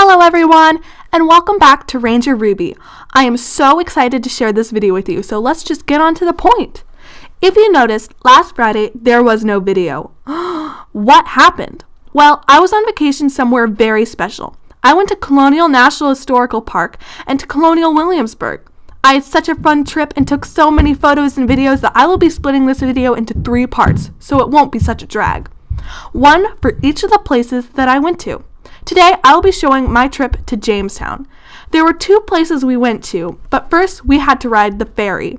Hello everyone, and welcome back to Ranger Ruby. I am so excited to share this video with you, so let's just get on to the point. If you noticed, last Friday there was no video. What happened? Well, I was on vacation somewhere very special. I went to Colonial National Historical Park and to Colonial Williamsburg. I had such a fun trip and took so many photos and videos that I will be splitting this video into 3 parts, so it won't be such a drag. One for each of the places that I went to. Today, I will be showing my trip to Jamestown. There were 2 places we went to, but first we had to ride the ferry.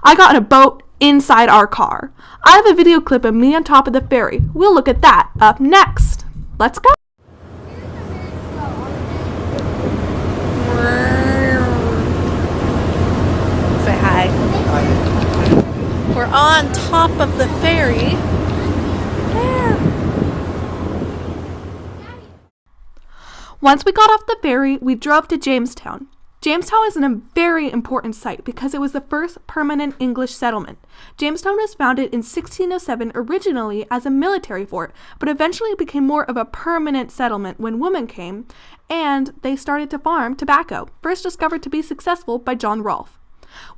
I got in a boat inside our car. I have a video clip of me on top of the ferry. We'll look at that up next. Let's go. Say hi. We're on top of the ferry. There. Once we got off the ferry, we drove to Jamestown. Jamestown is a very important site because it was the first permanent English settlement. Jamestown was founded in 1607 originally as a military fort, but eventually became more of a permanent settlement when women came and they started to farm tobacco, first discovered to be successful by John Rolfe.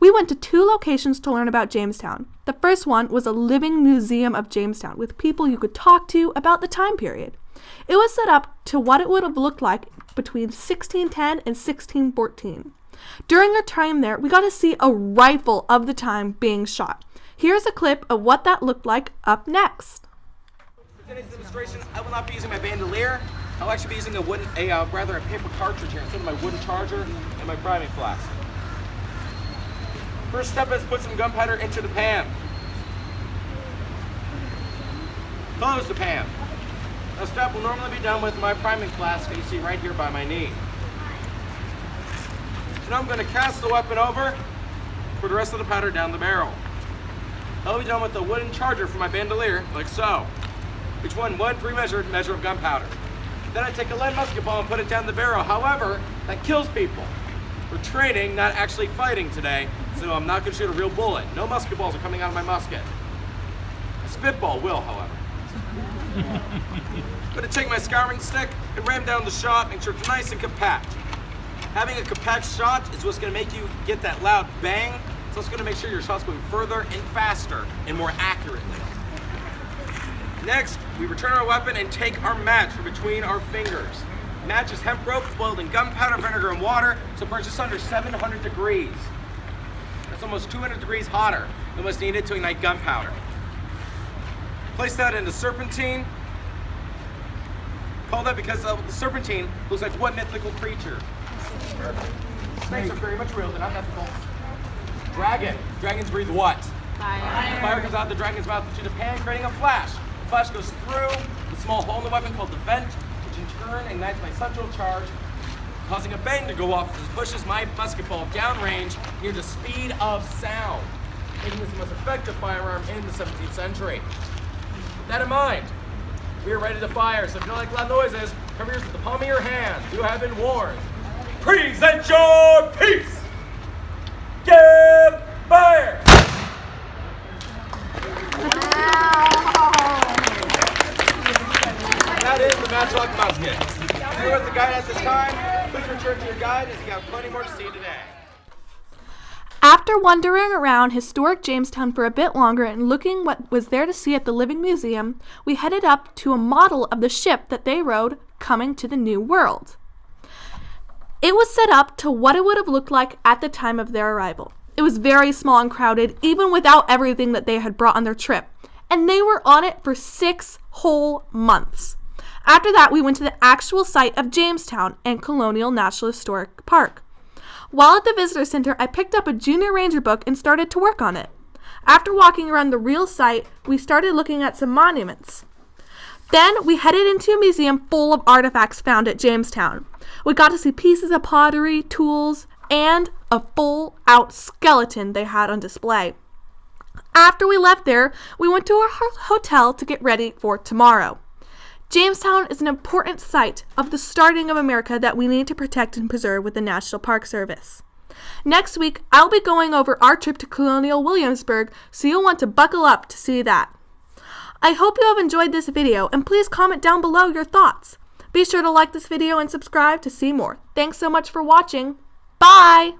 We went to 2 locations to learn about Jamestown. The first one was a living museum of Jamestown with people you could talk to about the time period. It was set up to what it would have looked like between 1610 and 1614. During our time there, we got to see a rifle of the time being shot. Here's a clip of what that looked like up next. For today's demonstration, I will not be using my bandolier. I'll actually be using a paper cartridge here instead of my wooden charger and my priming flask. First step is put some gunpowder into the pan. Close the pan. Now step will normally be done with my priming flask that you see right here by my knee. So now I'm going to cast the weapon over, pour the rest of the powder down the barrel. I'll be done with the wooden charger for my bandolier, like so. Each one pre-measured measure of gunpowder. Then I take a lead musket ball and put it down the barrel. However, that kills people. We're training, not actually fighting today, so I'm not going to shoot a real bullet. No musket balls are coming out of my musket. A spitball will, however. I'm going to take my scouring stick and ram down the shot, make sure it's nice and compact. Having a compact shot is what's going to make you get that loud bang. It's also going to make sure your shot's going further and faster and more accurately. Next, we return our weapon and take our match from between our fingers. Match is hemp rope boiled in gunpowder, vinegar, and water, so it burns just under 700 degrees. That's almost 200 degrees hotter than what's needed to ignite gunpowder. Place that into serpentine. Call that because the serpentine looks like what mythical creature? Snakes are very much real, they're not mythical. Dragon. Dragons breathe what? Fire. Fire comes out the dragon's mouth into the pan, creating a flash. The flash goes through the small hole in the weapon called the vent, which in turn ignites my central charge, causing a bang to go off as it pushes my musket ball downrange near the speed of sound, making this the most effective firearm in the 17th century. With that in mind, we are ready to fire, so if you don't like loud noises, come here with the palm of your hand. You have been warned. Present your piece! Give fire! That is the matchlock musket. If you're with the guide at this time, please return to your guide as you have plenty more to see today. After wandering around historic Jamestown for a bit longer and looking what was there to see at the Living Museum, we headed up to a model of the ship that they rode coming to the New World. It was set up to what it would have looked like at the time of their arrival. It was very small and crowded, even without everything that they had brought on their trip, and they were on it for 6 whole months. After that, we went to the actual site of Jamestown and Colonial National Historic Park. While at the visitor center, I picked up a junior ranger book and started to work on it. After walking around the real site, we started looking at some monuments. Then we headed into a museum full of artifacts found at Jamestown. We got to see pieces of pottery, tools, and a full-out skeleton they had on display. After we left there, we went to our hotel to get ready for tomorrow. Jamestown is an important site of the starting of America that we need to protect and preserve with the National Park Service. Next week, I'll be going over our trip to Colonial Williamsburg, so you'll want to buckle up to see that. I hope you have enjoyed this video, and please comment down below your thoughts. Be sure to like this video and subscribe to see more. Thanks so much for watching. Bye!